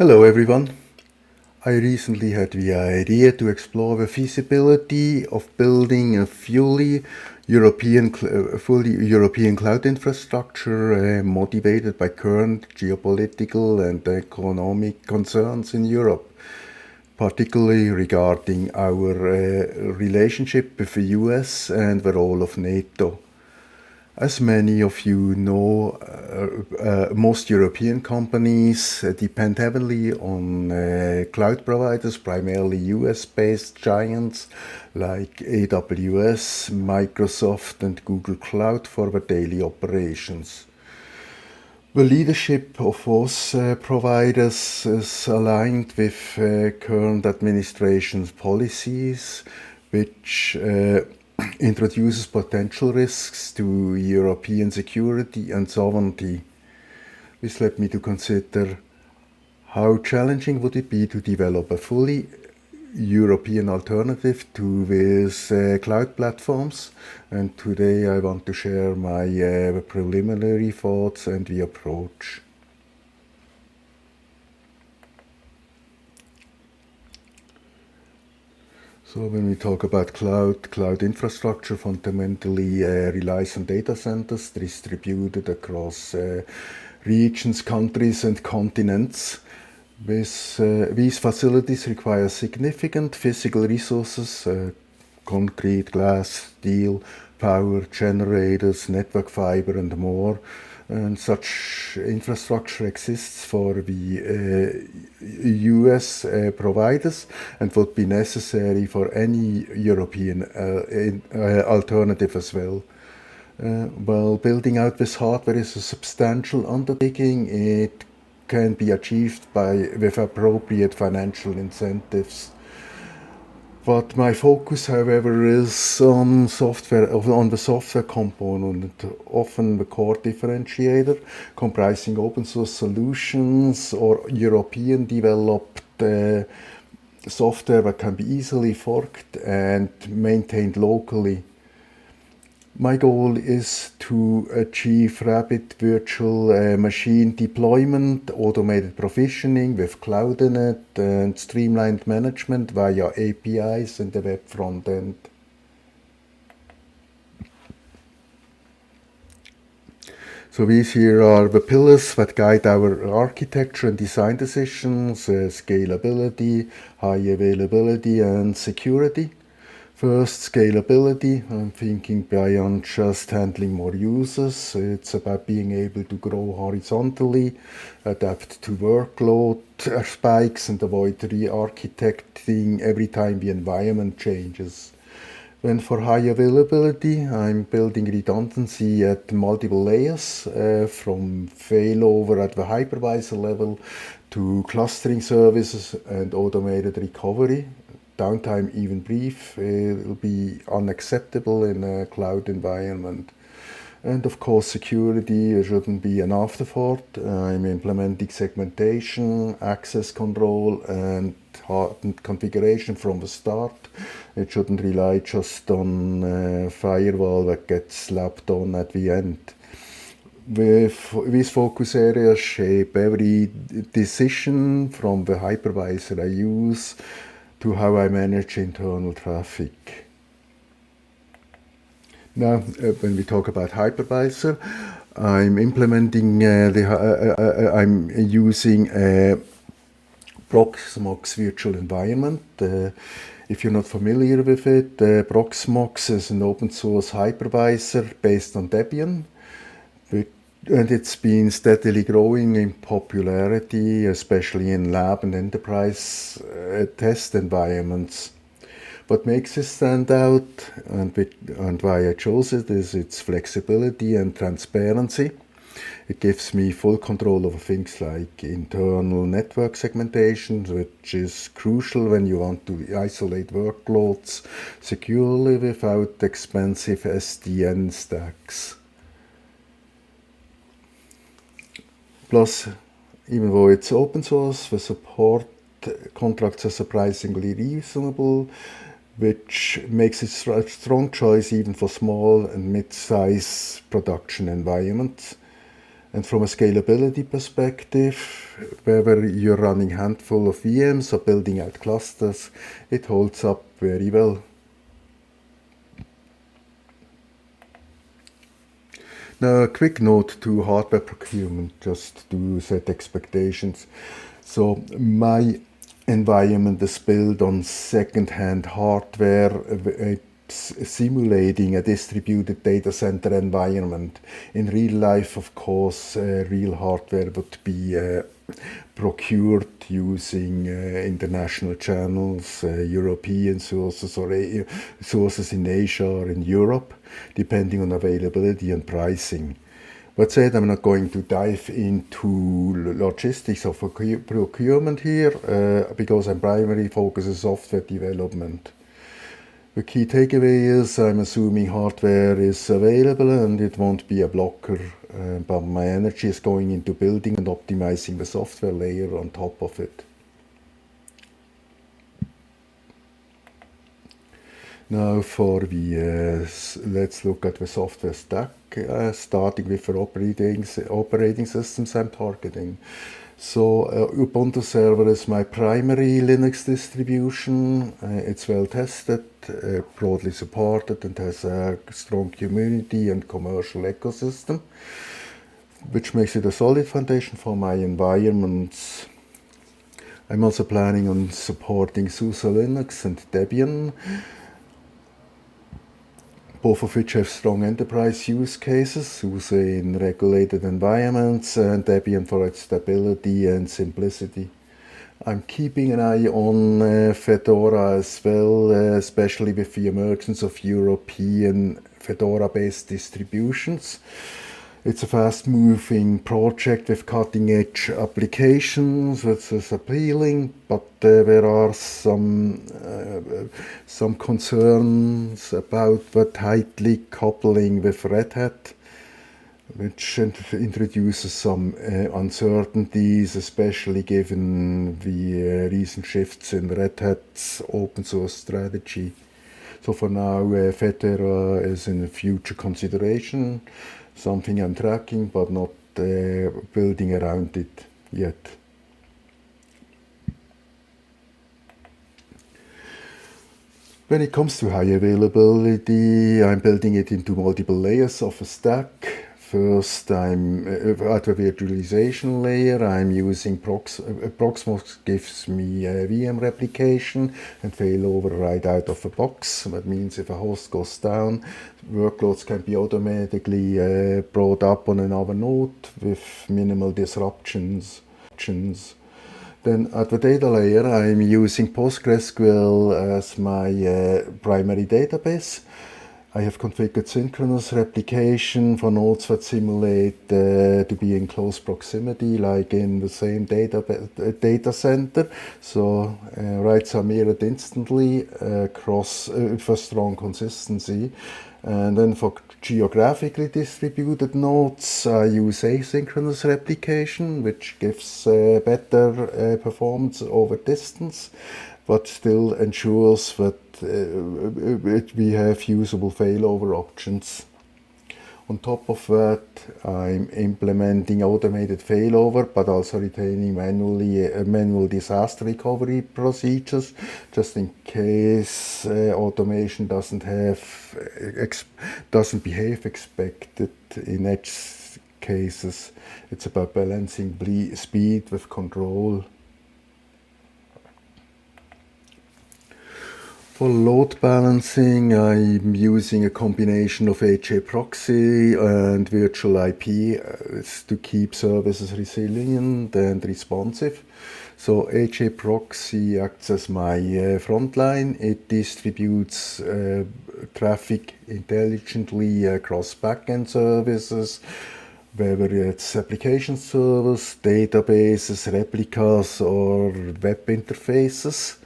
Hello everyone. I recently had the idea to explore the feasibility of building a fully European cloud infrastructure motivated by current geopolitical and economic concerns in Europe, particularly regarding our relationship with the US and the role of NATO. As many of you know, most European companies depend heavily on cloud providers, primarily US-based giants like AWS, Microsoft and Google Cloud for their daily operations. The leadership of those providers is aligned with current administration's policies, which introduces potential risks to European security and sovereignty. This led me to consider how challenging would it be to develop a fully European alternative to these cloud platforms, and today I want to share my preliminary thoughts and the approach. So when we talk about cloud infrastructure fundamentally relies on data centers distributed across regions, countries and continents. These facilities require significant physical resources, concrete, glass, steel, power, generators, network fiber and more. And such infrastructure exists for the US providers and would be necessary for any European alternative as well. While building out this hardware is a substantial undertaking, it can be achieved with appropriate financial incentives. But my focus, however, is on the software component, often the core differentiator, comprising open source solutions or European developed software that can be easily forked and maintained locally. My goal is to achieve rapid virtual machine deployment, automated provisioning with Cloud Init, and streamlined management via APIs and the web front end. So these here are the pillars that guide our architecture and design decisions: scalability, high availability, and security. First, scalability. I'm thinking beyond just handling more users. It's about being able to grow horizontally, adapt to workload spikes, and avoid re-architecting every time the environment changes. Then for high availability, I'm building redundancy at multiple layers, from failover at the hypervisor level to clustering services and automated recovery. Downtime, even brief, will be unacceptable in a cloud environment. And of course, security shouldn't be an afterthought. I'm implementing segmentation, access control, and hardened configuration from the start. It shouldn't rely just on a firewall that gets slapped on at the end. These focus areas shape every decision, from the hypervisor I use to how I manage internal traffic. Now, when we talk about hypervisor, I'm I'm using a Proxmox virtual environment. If you're not familiar with it, Proxmox is an open source hypervisor based on Debian, and it's been steadily growing in popularity, especially in lab and enterprise test environments. What makes it stand out, and why I chose it, is its flexibility and transparency. It gives me full control over things like internal network segmentation, which is crucial when you want to isolate workloads securely without expensive SDN stacks. Plus, even though it's open source, the support contracts are surprisingly reasonable, which makes it a strong choice even for small and mid-size production environments. And from a scalability perspective, whether you're running a handful of VMs or building out clusters, it holds up very well. Now, a quick note to hardware procurement, just to set expectations. So my environment is built on second-hand hardware. It's simulating a distributed data center environment. In real life, of course, real hardware would be procured using international channels, European sources, or sources in Asia or in Europe, depending on availability and pricing. That said, I'm not going to dive into logistics or procurement here because I'm primarily focused on software development. The key takeaway is I'm assuming hardware is available and it won't be a blocker, but my energy is going into building and optimizing the software layer on top of it. Now for the, let's look at the software stack, starting with the operating systems I'm targeting. So Ubuntu server is my primary Linux distribution. It's well tested, broadly supported, and has a strong community and commercial ecosystem, which makes it a solid foundation for my environments. I'm also planning on supporting SUSE Linux and Debian, both of which have strong enterprise use cases, SUSE in regulated environments and Debian for its stability and simplicity. I'm keeping an eye on Fedora as well, especially with the emergence of European Fedora-based distributions. It's a fast-moving project with cutting-edge applications, which is appealing, but there are some concerns about the tightly coupling with Red Hat, which introduces some uncertainties, especially given the recent shifts in Red Hat's open source strategy. So for now, Fedora is in future consideration, something I'm tracking, but not building around it yet. When it comes to high availability, I'm building it into multiple layers of a stack. First, I'm at the virtualization layer. I'm using Proxmox gives me a VM replication and failover right out of the box. That means if a host goes down, workloads can be automatically brought up on another node with minimal disruptions. Then at the data layer, I'm using PostgreSQL as my primary database. I have configured synchronous replication for nodes that simulate to be in close proximity, like in the same data center. So writes are mirrored instantly for strong consistency. And then for geographically distributed nodes, I use asynchronous replication, which gives better performance over distance, but still ensures that we have usable failover options. On top of that, I'm implementing automated failover, but also retaining manual disaster recovery procedures, just in case automation doesn't behave expected in edge cases. It's about balancing speed with control. For load balancing, I'm using a combination of HAProxy and virtual IP to keep services resilient and responsive. So HAProxy acts as my frontline. It distributes traffic intelligently across backend services, whether it's application servers, databases, replicas, or web interfaces.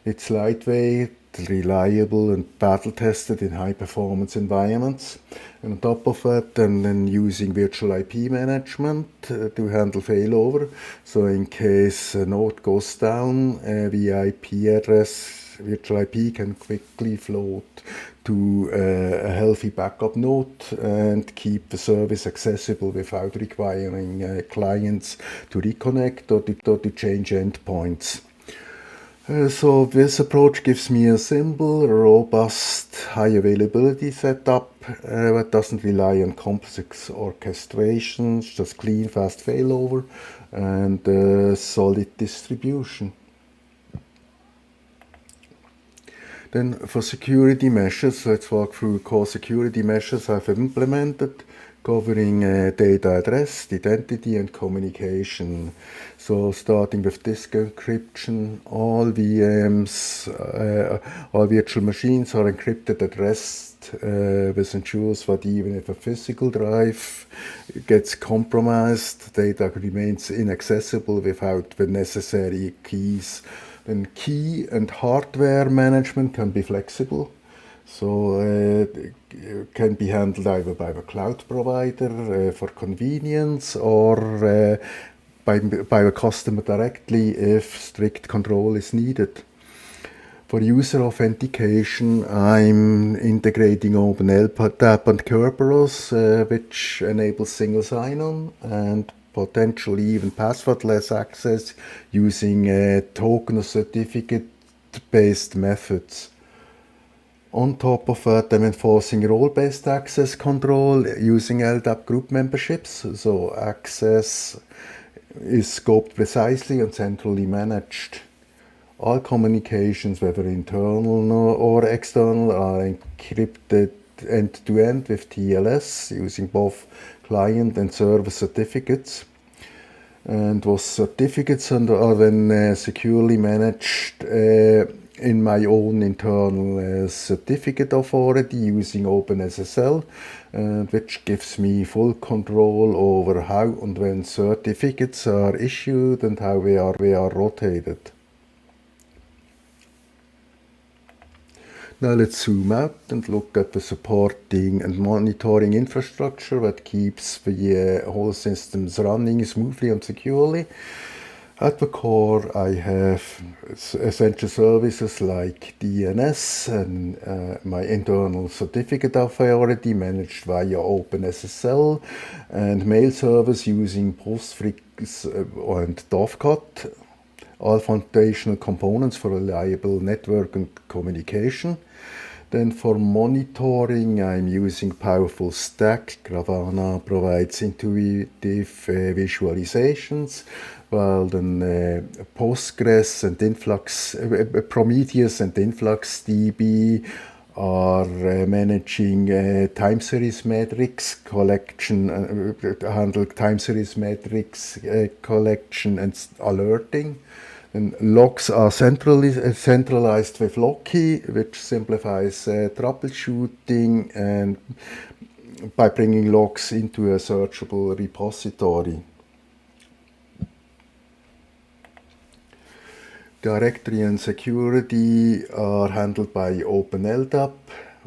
It's lightweight, reliable, and battle-tested in high-performance environments. And on top of that, I'm then using virtual IP management to handle failover. So in case a node goes down, the IP address virtual IP can quickly float to a healthy backup node and keep the service accessible without requiring clients to reconnect or to change endpoints. So this approach gives me a simple, robust, high availability setup that doesn't rely on complex orchestrations, just clean, fast failover and solid distribution. Then for security measures, let's walk through core security measures I've implemented, covering data at rest, identity and communication. So starting with disk encryption, all VMs, all virtual machines are encrypted at rest. This ensures that even if a physical drive gets compromised, data remains inaccessible without the necessary keys. Then key and hardware management can be flexible. So it can be handled either by the cloud provider for convenience or by the customer directly if strict control is needed. For user authentication, I'm integrating OpenLDAP and Kerberos, which enables single sign-on and potentially even passwordless access using token or certificate-based methods. On top of that, I'm enforcing role-based access control using LDAP group memberships, so access is scoped precisely and centrally managed. All communications, whether internal or external, are encrypted end-to-end with TLS using both client and server certificates. And those certificates are then securely managed in my own internal certificate authority using OpenSSL, which gives me full control over how and when certificates are issued and how they are rotated. Now let's zoom out and look at the supporting and monitoring infrastructure that keeps the whole systems running smoothly and securely. At the core, I have essential services like DNS and my internal certificate authority managed via OpenSSL and mail servers using Postgres and Dovecat, all foundational components for reliable network and communication. Then for monitoring, I'm using powerful Stack. Grafana provides intuitive visualizations, while then Postgres and Prometheus and InfluxDB are managing time series metrics collection, handle time series metrics collection and alerting. And logs are centralized with Loki, which simplifies troubleshooting and by bringing logs into a searchable repository. Directory and security are handled by OpenLDAP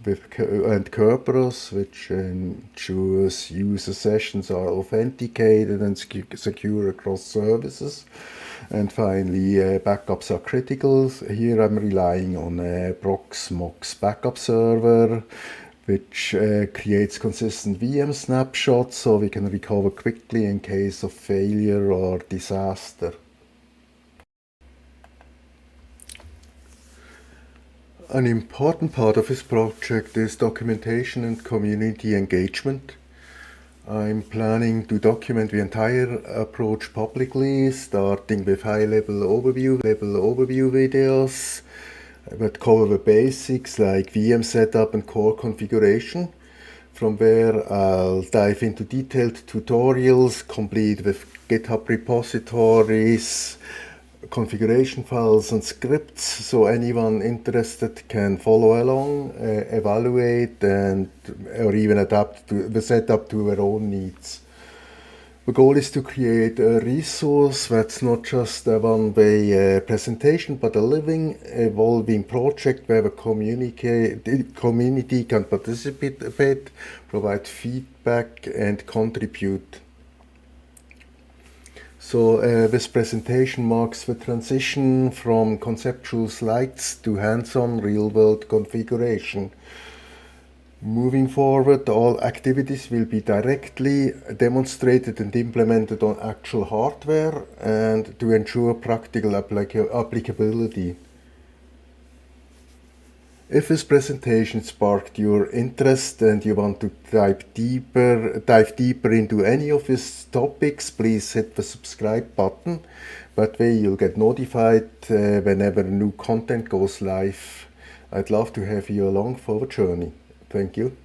and Kerberos, which ensures user sessions are authenticated and secure across services. And finally, backups are critical. Here I'm relying on Proxmox backup server, which creates consistent VM snapshots so we can recover quickly in case of failure or disaster. An important part of this project is documentation and community engagement. I'm planning to document the entire approach publicly, starting with high-level overview videos that cover the basics like VM setup and core configuration. From there, I'll dive into detailed tutorials complete with GitHub repositories, configuration files and scripts, so anyone interested can follow along, evaluate and or even adapt to the setup to their own needs. The goal is to create a resource that's not just a one-way presentation, but a living, evolving project where the community can participate, provide feedback and contribute. So this presentation marks the transition from conceptual slides to hands-on real-world configuration. Moving forward, all activities will be directly demonstrated and implemented on actual hardware and to ensure practical applicability. If this presentation sparked your interest and you want to dive deeper into any of these topics, please hit the subscribe button. That way you'll get notified whenever new content goes live. I'd love to have you along for the journey. Thank you.